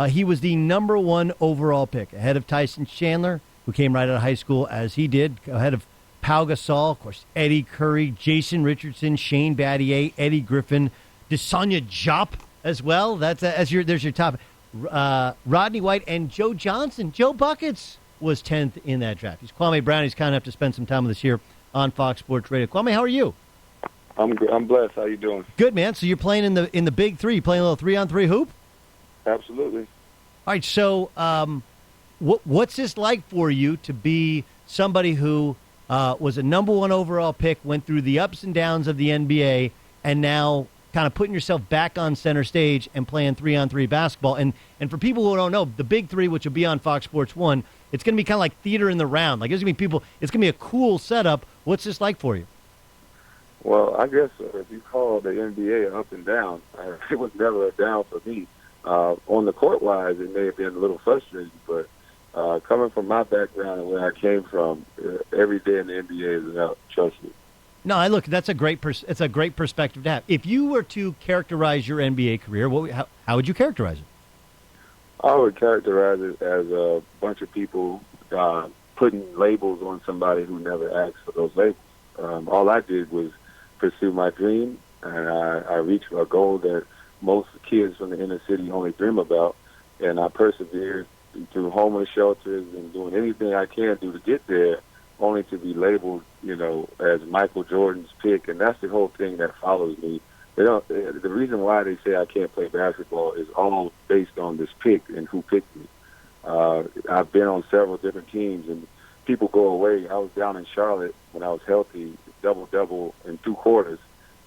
He was the number 1 overall pick, ahead of Tyson Chandler, who came right out of high school as he did, ahead of Pau Gasol, of course, Eddie Curry, Jason Richardson, Shane Battier, Eddie Griffin, Desanya Diop as well. There's your top. Rodney White and Joe Johnson. Joe Buckets was 10th in that draft. He's Kwame Brown. He's kind enough to spend some time with us here on Fox Sports Radio. Kwame, how are you? I'm blessed. How you doing? Good, man. So you're playing in the Big Three. You playing a little 3-on-3 hoop? Absolutely. All right. So, what's this like for you to be somebody who was a number 1 overall pick, went through the ups and downs of the NBA, and now kind of putting yourself back on center stage and playing 3-on-3 basketball? And for people who don't know, the Big Three, which will be on Fox Sports 1, it's going to be kind of like theater in the round. Like, it's going to be a cool setup. What's this like for you? Well, I guess if you call the NBA up and down, it was never a down for me. On the court-wise, it may have been a little frustrating, but coming from my background and where I came from, every day in the NBA is out. Trust me. No, look, that's it's a great perspective to have. If you were to characterize your NBA career, how would you characterize it? I would characterize it as a bunch of people putting labels on somebody who never asked for those labels. All I did was pursue my dream, and I reached a goal that most kids from the inner city only dream about, and I persevered through homeless shelters and doing anything I can do to get there, only to be labeled, as Michael Jordan's pick, and that's the whole thing that follows me. The reason why they say I can't play basketball is all based on this pick and who picked me. I've been on several different teams, and people go away. I was down in Charlotte when I was healthy, double-double in 2 quarters.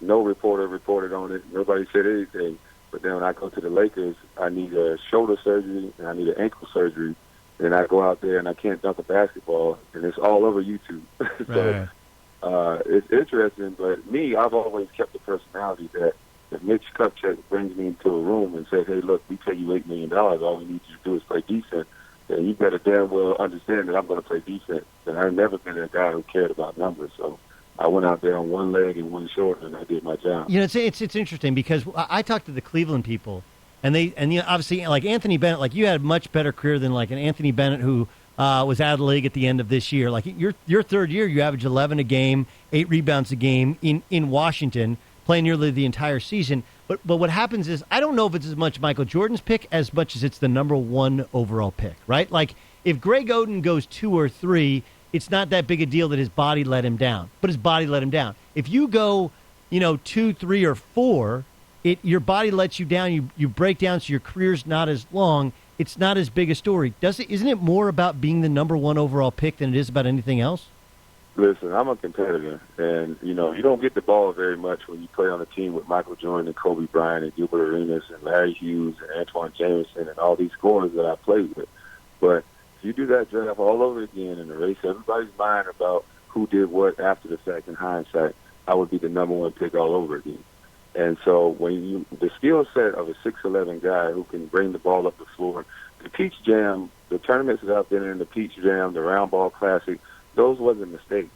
No reporter reported on it. Nobody said anything. But then when I go to the Lakers, I need a shoulder surgery and I need an ankle surgery. And I go out there and I can't dunk a basketball, and it's all over YouTube. So it's interesting. But me, I've always kept the personality that if Mitch Kupchak brings me into a room and says, hey, look, we pay you $8 million. All we need you to do is play defense. And you better damn well understand that I'm going to play defense. And I've never been a guy who cared about numbers. So I went out there on one leg and one shoulder, and I did my job. It's interesting because I talked to the Cleveland people, and obviously like Anthony Bennett, like you had a much better career than like an Anthony Bennett who was out of the league at the end of this year. Like your third year, you averaged 11 a game, 8 rebounds a game in Washington, playing nearly the entire season. But what happens is I don't know if it's as much Michael Jordan's pick as much as it's the number 1 overall pick, right? Like if Greg Oden goes 2 or 3. It's not that big a deal that his body let him down, but his body let him down. If you go, 2, 3, or 4, your body lets you down. You break down, so your career's not as long. It's not as big a story. Isn't it more about being the number 1 overall pick than it is about anything else? Listen, I'm a competitor, and you don't get the ball very much when you play on a team with Michael Jordan and Kobe Bryant and Gilbert Arenas and Larry Hughes and Antoine Jameson and all these scorers that I played with. But if you do that draft all over again and erase everybody's mind about who did what after the fact in hindsight, I would be the number 1 pick all over again. And so the skill set of a 6'11" guy who can bring the ball up the floor, the Peach Jam, the tournaments that I've been in, the Peach Jam, the Round Ball Classic, those wasn't mistakes.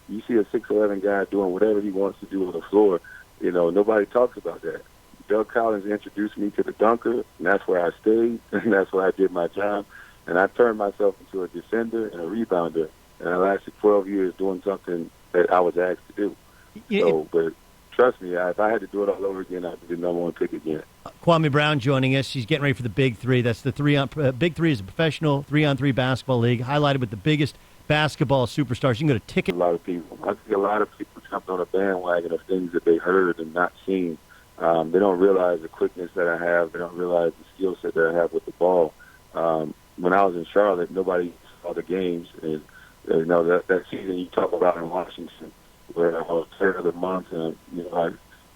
You see a 6'11" guy doing whatever he wants to do on the floor, nobody talks about that. Doug Collins introduced me to the dunker, and that's where I stayed, and that's where I did my job. And I turned myself into a defender and a rebounder, and I lasted 12 years doing something that I was asked to do. But trust me, if I had to do it all over again, I'd be the number 1 pick again. Kwame Brown joining us. She's getting ready for the Big Three. That's the Big Three is a professional 3-on-3 basketball league, highlighted with the biggest basketball superstars. You can go to ticket. A lot of people. I see a lot of people jumped on a bandwagon of things that they heard and not seen. They don't realize the quickness that I have. They don't realize the skill set that I have with the ball. When I was in Charlotte, nobody saw the games. And, that season you talk about in Washington, where I was player of the month, and, I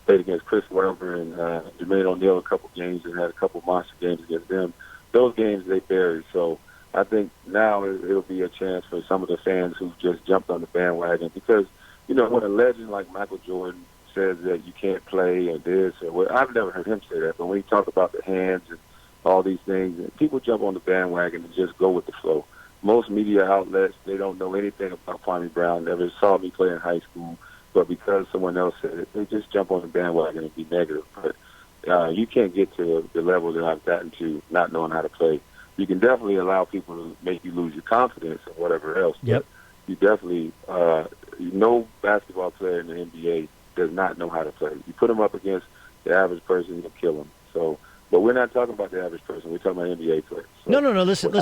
played against Chris Webber and Jermaine O'Neal a couple games and had a couple monster games against them. Those games they buried. So I think now it'll be a chance for some of the fans who just jumped on the bandwagon because, when a legend like Michael Jordan says that you can't play or this or what, I've never heard him say that, but when he talked about the hands and all these things, and people jump on the bandwagon and just go with the flow. Most media outlets, they don't know anything about Kwame Brown, never saw me play in high school, but because someone else said it, they just jump on the bandwagon and be negative. But You can't get to the level that I've gotten to not knowing how to play. You can definitely allow people to make you lose your confidence and whatever else. Yep. But you definitely, no basketball player in the NBA does not know how to play. You put them up against the average person, you'll kill them. So, but we're not talking about the average person. We're talking about NBA players. So, No. Listen.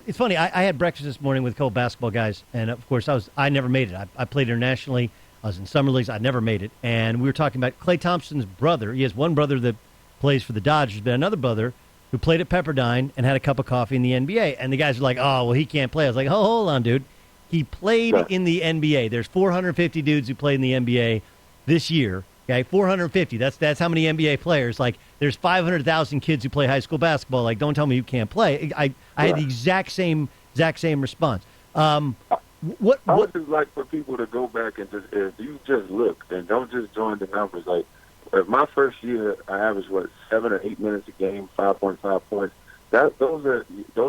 It's funny. I had breakfast this morning with a couple basketball guys, and of course, I never made it. I played internationally. I was in summer leagues. I never made it. And we were talking about Klay Thompson's brother. He has one brother that plays for the Dodgers, but another brother who played at Pepperdine and had a cup of coffee in the NBA. And the guys were like, "Oh, well, he can't play." I was like, "Oh, hold on, dude. He played in the NBA. There's 450 dudes who played in the NBA this year. Okay, 450. That's how many NBA players. Like, there's 500,000 kids who play high school basketball. Like, don't tell me you can't play. I had the exact same response. What I would just like for people to go back and just, if you just look and don't just join the numbers. Like, my first year, I averaged 7 or 8 minutes a game, 5.5 points. Those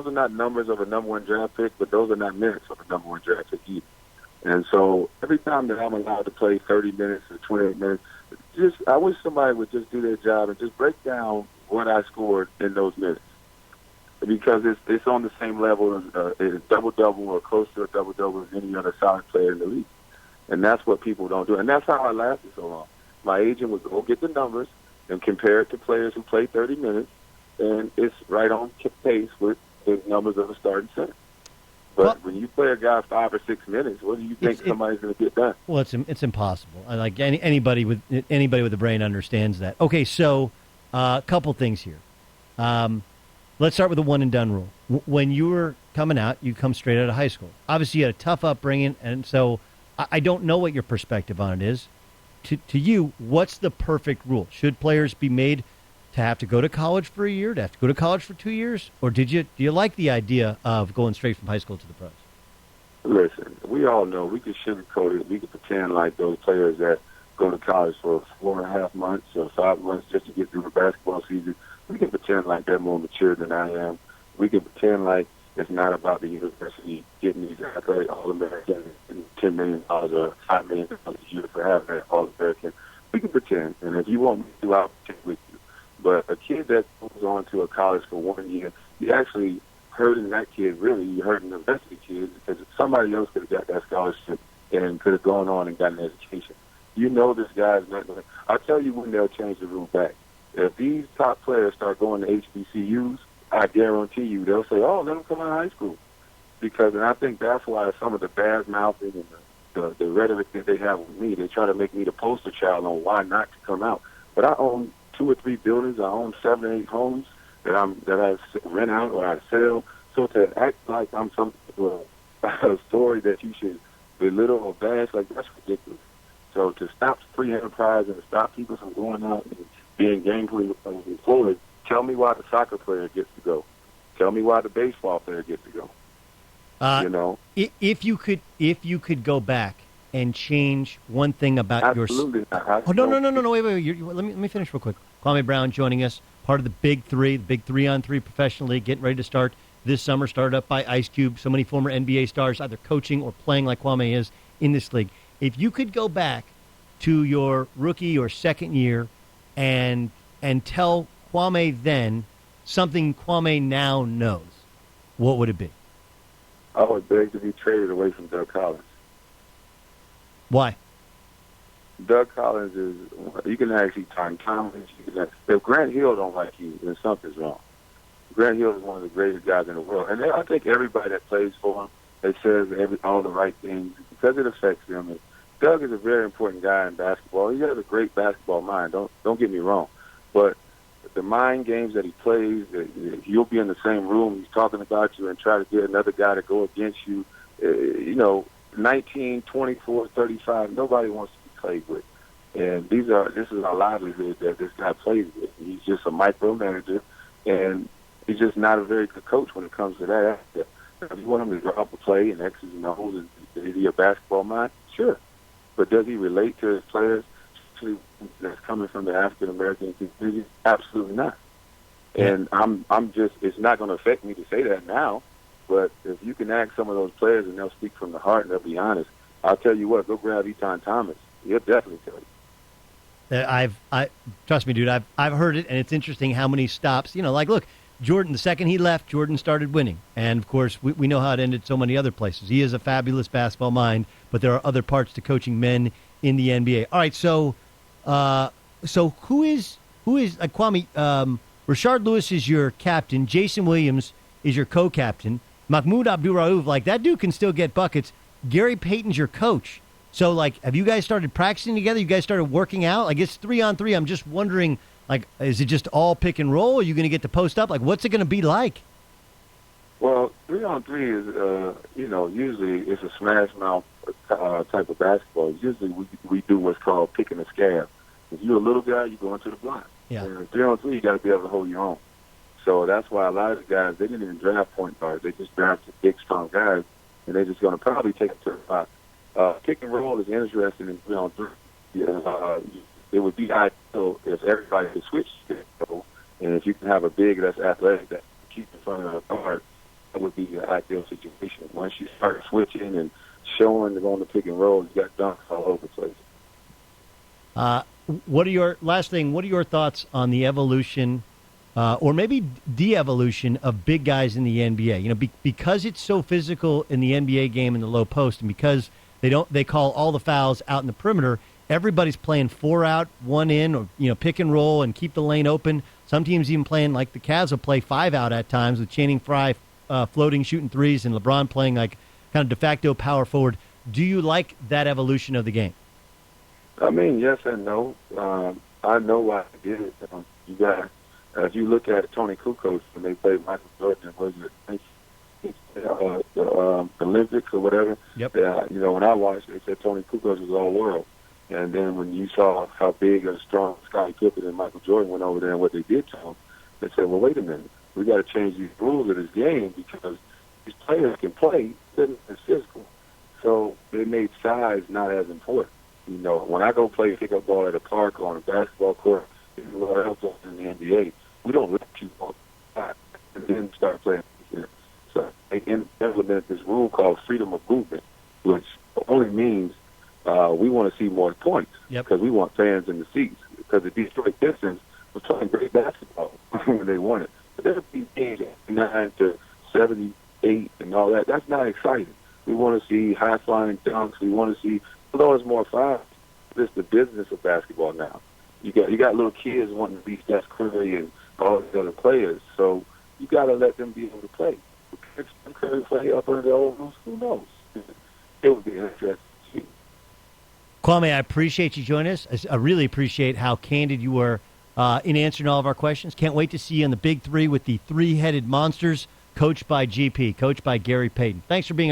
are not numbers of a number one draft pick, but those are not minutes of a number one draft pick either. And so every time that I'm allowed to play 30 minutes or 28 minutes, I wish somebody would just do their job and just break down what I scored in those minutes, because it's on the same level as a double-double or close to a double-double as any other solid player in the league. And that's what people don't do. And that's how I lasted so long. My agent would go get the numbers and compare it to players who play 30 minutes, and it's right on pace with the numbers of a starting center. But when you play a guy 5 or 6 minutes, what do you think somebody's going to get done? Well, it's impossible. Like anybody with a brain understands that. Okay, so a couple things here. Let's start with the one and done rule. When you were coming out, you come straight out of high school. Obviously, you had a tough upbringing, and so I don't know what your perspective on it is. To you, what's the perfect rule? Should players be made to have to go to college for a year, to have to go to college for 2 years, or do you like the idea of going straight from high school to the pros? Listen, we all know we can sugarcoat it. We can pretend like those players that go to college for 4.5 months or 5 months just to get through the basketball season. We can pretend like they're more mature than I am. We can pretend like it's not about the university getting these athletic All-American and $10 million or $5 million a year for having an All-American. We can pretend, and if you want me to, I'll pretend with you. But a kid that goes on to a college for 1 year, you actually hurting that kid, really. You're hurting the rest of the kids, because somebody else could have got that scholarship and could have gone on and gotten an education. You know this guy's not going to. I'll tell you when they'll change the rule back. If these top players start going to HBCUs, I guarantee you they'll say, "Oh, let them come out of high school." And I think that's why some of the bad mouthing and the rhetoric that they have with me, they try to make me the poster child on why not to come out. But I own 2 or 3 buildings. I own 7 or 8 homes that I rent out or I sell. So to act like I'm some a story that you should belittle or bash, like, that's ridiculous. So to stop free enterprise and to stop people from going out and being gainfully employed, tell me why the soccer player gets to go. Tell me why the baseball player gets to go. If you could go back and change one thing about Absolutely not. Oh, no, wait. Let me finish real quick. Kwame Brown joining us, part of the Big 3-on-3 professional league, getting ready to start this summer, started up by Ice Cube. So many former NBA stars either coaching or playing like Kwame is in this league. If you could go back to your rookie or second year and tell Kwame then something Kwame now knows, what would it be? I would beg to be traded away from Doug Collins. Why? Doug Collins is, you can actually time Thomas. If Grant Hill don't like you, then something's wrong. Grant Hill is one of the greatest guys in the world. And I think everybody that plays for him, that says all the right things, because it affects them. And Doug is a very important guy in basketball. He has a great basketball mind. Don't get me wrong. But the mind games that he plays, you'll be in the same room, he's talking about you and try to get another guy to go against you. 19, 24, 35, nobody wants to be played with. And this is our livelihood that this guy plays with. He's just a micromanager, and he's just not a very good coach when it comes to that aspect. If you want him to drop a play and X's and O's, and is he a basketball mind? Sure. But does he relate to his players, especially that's coming from the African American community? Absolutely not. And I'm just, it's not going to affect me to say that now. But if you can ask some of those players and they'll speak from the heart and they'll be honest, I'll tell you what, go grab Eton Thomas. He'll definitely tell you. I trust me, dude. I've heard it, and it's interesting how many stops. Like look, Jordan. The second he left, Jordan started winning, and of course, we know how it ended so many other places. He is a fabulous basketball mind, but there are other parts to coaching men in the NBA. All right, so who is Kwame? Rashard Lewis is your captain. Jason Williams is your co-captain. Mahmoud Abdul-Rauf, like that dude can still get buckets. Gary Payton's your coach. So, like, have you guys started practicing together? You guys started working out? Like, it's 3-on-3. I'm just wondering, like, is it just all pick and roll? Are you going to get to post up? Like, what's it going to be like? Well, 3-on-3 is, usually it's a smash mouth type of basketball. Usually we do what's called picking a scab. If you're a little guy, you go into the block. Yeah. And 3-on-3, you got to be able to hold your own. So that's why a lot of the guys, they didn't even draft point guards. They just drafted big, strong guys, and they're just going to probably take it to the spot. Pick and roll is interesting in 3-on-3. It would be ideal if everybody could switch pick and roll, and if you can have a big that's athletic that keep in front of the guard, that would be the ideal situation. Once you start switching and showing them on the pick and roll, you got dunks all over the place. What are your thoughts on the evolution or maybe de-evolution of big guys in the NBA? Because it's so physical in the NBA game in the low post, and because they call all the fouls out in the perimeter, everybody's playing 4 out, 1 in, or pick and roll and keep the lane open. Some teams even playing like the Cavs will play 5 out at times with Channing Frye floating, shooting threes, and LeBron playing like kind of de facto power forward. Do you like that evolution of the game? I mean, yes and no. I know why I did it. You got, if you look at Tony Kukoc when they played Michael Jordan, was it the Olympics or whatever? Yep. When I watched, they said Tony Kukoc was all world. And then when you saw how big and strong Scottie Pippen and Michael Jordan went over there and what they did to him, they said, well, wait a minute. We got to change these rules of this game because these players can play, it's physical. So they made size not as important. When I go play pickup ball at a park or on a basketball court, anywhere else in the NBA, we don't let you go and then start playing. So they implemented this rule called freedom of movement, which only means we want to see more points because we want fans in the seats. Because the Detroit Pistons was playing great basketball when they won it. But there would be games 9 to 78 and all that. That's not exciting. We want to see high-flying dunks. We want to see, although it's more fun, it's the business of basketball now. You got little kids wanting to be Steph Curry and all the other players, so you got to let them be able to play. If Steph Curry play up under the old rules, who knows? It would be interesting to see. Kwame, I appreciate you joining us. I really appreciate how candid you were in answering all of our questions. Can't wait to see you in the Big Three with the three-headed monsters, coached by GP, coached by Gary Payton. Thanks for being